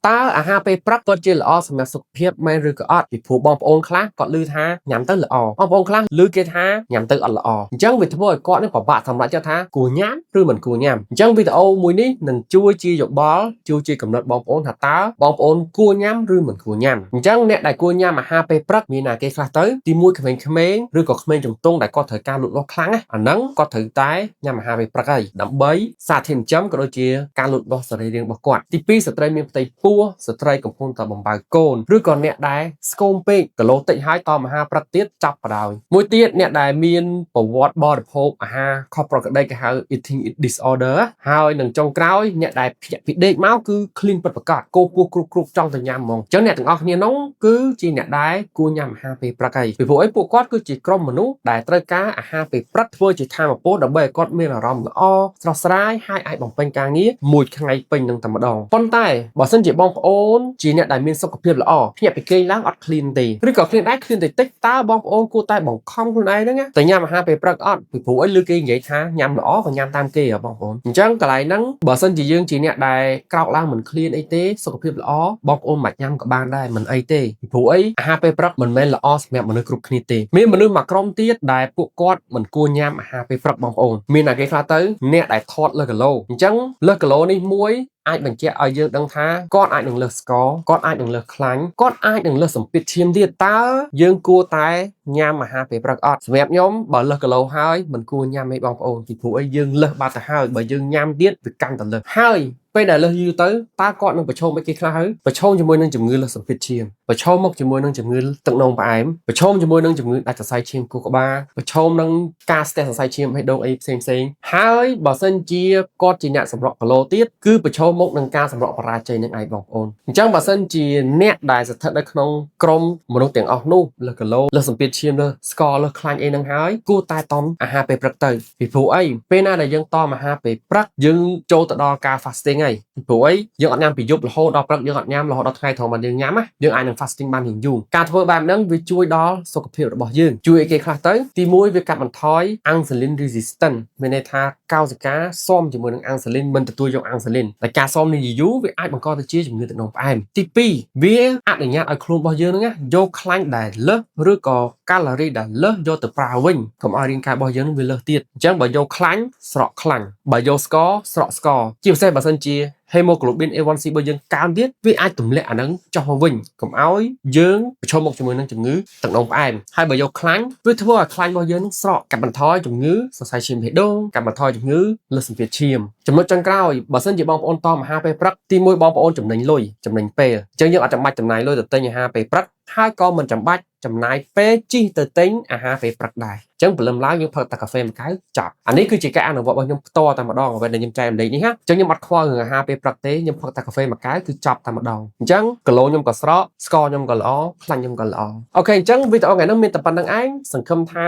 តើអាហារពេលព្រឹកពិតជាល្អសម្រាប់សុខភាពមែនឬក៏អត់ពីព្រោះបងប្អូនខ្លះគាត់ឮថាញ៉ាំទៅល្អបងប្អូនខ្លះឮគេថាញ៉ាំទៅអត់ល្អអញ្ចឹងវាធ្វើឲ្យគាត់នឹងពិបាកសម្រេចចិត្តថាគួរញ៉ាំឬមិនគួរញ៉ាំអញ្ចឹងវីដេអូមួយនេះនឹងជួយជាយោបល់ជួយជាកំណត់បងប្អូនថាតើបងប្អូនគួរញ៉ាំឬមិនគួរញ៉ាំអញ្ចឹងអ្នកដែលគួរញ៉ាំអាហារពេលព្រឹកមានណាគេខ្លះទៅទីមួយក្មេងៗឬក៏ក្មេងជំទង់ដែលគាត់ត្រូវការលូតលាស់ខ្លាំងអាហ្នឹងគាត់ត្រូវតែញ៉ាំអាហារពេលព្រឹកហើយដើម្បីសារធាតុចិញ្ចឹមក៏ដូចជាការលូតលាស់សរីរាង្គរបស់គាត់ទី2ស្ត្រីមានផ្ទៃពោះស្ត្រីកំពុងតែបំបើកូនឬក៏អ្នកដែលស្គមពេកគីឡូតិចហើយតមអាហារព្រឹកទៀតចាប់បដ ாய் មួយទៀតអ្នកដែលមានប្រវត្តិបរិភោគអាហារខុសប្រក្រតីគេហៅ eating disorder ហើយនឹងចុងក្រោយអ្នកដែលភ្ញាក់ពីដេកមកគឺ clean ពិតប្រាកដគោពោះគ្រប់ចង់ទៅញ៉ាំហ្មងអញ្ចឹងអ្នកទាំងអស់គ្នានោះគឺជាអ្នកដែលគួរញ៉ាំអាហារពេលព្រឹកហើយពីព្រោះអីពួកគាត់គឺជាក្រុមមនុស្សដែលត្រូវការអាហារពេលព្រឹកធ្វើជាធម៌ពលដើម្បីឲ្យគាត់មានអារម្មណ៍ល្អស្រស់ស្រាយហើយអាចបំពេញការងារមួយថ្ងៃពេញនឹងតែម្ដងប៉ុន្តែបើសិនជាបងប្អូនជាអ្នកដែលមានសុខភាពល្អភ្ញាក់ពីគេងឡើងអត់ clean ទេឬក៏ clean ដែរ clean តិចតើបងប្អូនគួរតែបង្ខំខ្លួនឯងហ្នឹងទៅញ៉ាំអាហារពេលព្រឹកអត់ពីព្រោះអីឮគេនិយាយថាញ៉ាំល្អក៏ញ៉ាំតាមគេហ៎បងប្អូនអញ្ចឹងកន្លែងហ្នឹងបើសិនជាយើងជាអ្នកដែលក្រោកឡើងមិន clean អីទេសុខភាពល្អបងប្អូនមិនញ៉ាំក៏បានដែរមិនអីទេពីព្រោះអីអាហារពេលព្រឹកមិនមែនល្អសម្រាប់មនុស្សគ្រប់គ្នាទេមានមនុស្សមួយក្រុមទៀតដែលពួកគាត់មិនគួរញ៉ាំអាហារពេលព្រឹកបងប្អូនមានតែគេខ្លះទៅអ្នកដែលថតលើគីឡូអញ្ចឹងលើគីឡូនេះមួយអាចបញ្ជាក់ឲ្យយើងដឹងថាគាត់អាចនឹងលើសស្ករគាត់អាចនឹងលើសខ្លាញ់គាត់អាចនឹងលើសសម្ពាធឈាមទៀតតើយើងគួរតែញ៉ាំអាហារពេលព្រឹកអត់សម្រាប់ខ្ញុំបើលើសគីឡូហើយមិនគួរញ៉ាំទេបងប្អូនពីព្រោះអីយើងលើសបាត់ទៅហើយបើយើងញ៉ាំទៀតវាកាន់តែលើសហើយពេលដែលលើសយូរទៅតើគាត់នឹងប្រឈមអីគេខ្លះហើយប្រឈមជាមួយនឹងជំងឺលើសសម្ពាធឈាមប្រឈមមកជាមួយនឹងជំងឺទឹកនោមផ្អែមប្រឈមជាមួយនឹងជំងឺដាច់សរសៃឈាមខួរក្បាលប្រឈមនឹងការស្ទះសរសៃឈាមបេះដូងអីផ្សេងហើយបើសិនជាគាត់ជាអ្នកសម្រក់គីឡូទៀតគឺប្រឈមមុខនឹងការសម្រក់បរាជ័យនឹងឯងបងប្អូនអញ្ចឹងបើសិនជាអ្នកដែលស្ថិតនៅក្នុងក្រុមមនុស្សទាំងអស់នោះលើសគីឡូលើសសម្ពាធឈាមលើសស្ករលើសខ្លាញ់អីហ្នឹងហើយគួរតែតមអាហារពេលព្រឹកទៅពីព្រោះអីពេលណាដែលយើងតមអាហារពេលព្រឹកយើងចូលទៅដល់ការ fasting ហើយពីព្រោះអីយើងអត់ញ៉ាំពីយប់រហូតដល់ព្រឹកយើងអត់ញ៉ាំរហូតដល់ថ្ងៃត្រង់បានយើងញ៉ាំណាយើងអាចនឹង fasting បានយូរការធ្វើបែបហ្នឹងវាជួយដល់សុខភាពរបស់យើងជួយឲ្យគេខ្លះទៅទី1វាកាត់បន្ថយ insulin resistance មានន័យថាកោសិកាស៊ាំជាមួយនឹង insulin មិនទទួលយក insulin តែការស៊ាំនេះយូរវាអាចបង្កទៅជាជំងឺទឹកនោមផ្អែមទី2វាអនុញ្ញាតឲ្យខ្លួនរបស់យើងហ្នឹងយកខ្លាញ់ដែលលើសឬក៏កាឡូរីដែលលើសយកទៅប្រើវិញកុំឲ្យរាងកាយរបស់យើងវាលើសទៀតអញ្ចឹងបើយកខ្លាញ់ស្រក់ខ្លាញ់បើយកស្ករស្រក់ស្ករជាពិសេសបើសិនជា hemoglobin A1C របស់យើងកើនទៀតវាអាចទម្លាក់អាហ្នឹងចុះមកវិញកុំឲ្យយើងប្រឈមមុខជាមួយនឹងជំងឺទឹកនោមផ្អែមហើយបើយកខ្លាញ់វាធ្វើឲ្យខ្លាញ់របស់យើងនឹងស្រកកាត់បន្ថយជំងឺសរសៃឈាមបេះដូងកាត់បន្ថយជំងឺលើសសម្ពាធឈាមចំណុចចុងក្រោយបើសិនជាបងប្អូនតមអាហារពេលព្រឹកទី1បងប្អូនចំណេញលុយចំណេញពេលអញ្ចឹងយើងអត់ចាំបាច់ចំណាយលុយទៅទិញអាហារពេលព្រឹកហើយក៏មិនចាំបាច់ចំណាយពេលជិះទៅទិញអាហារពេលព្រឹកដែរអញ្ចឹងព្រលឹមឡើងយើងផឹកតែកាហ្វេមួយកែវចប់អានេះគឺជាការអនុវត្តរបស់ខ្ញុំផ្ទាល់តែម្ដងអ្វីដែលខ្ញុំចែករំលែកនេះណាអញ្ចឹងខ្ញុំអត់ខ្វល់រឿងអាហារពេលព្រឹកទេខ្ញុំផឹកតែកាហ្វេមួយកែវគឺចប់តែម្ដងអញ្ចឹងគីឡូខ្ញុំក៏ស្រកស្ករខ្ញុំក៏ល្អខ្លាញ់ខ្ញុំក៏ល្អអូខេអញ្ចឹងវីដេអូថ្ងៃនេះមានតែប៉ុណ្្នឹងឯងសង្ឃឹមថា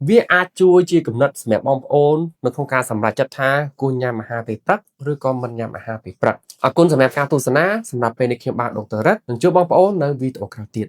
វាអាចជួយជាគំនិតសម្រាប់បងប្អូននៅក្នុងការសម្រេចចិត្តថាគួរញ៉ាំអាហារពេលព្រឹកឬក៏មិនញ៉ាំអាហារពេលព្រឹកអរគុណសម្រាប់ការទស្សនាសម្រាប់ពេលនេះខ្ញុំបាទដុកទ័ររ៉ិតនឹងជួបបងប្អូននៅវីដេអូក្រោយទៀត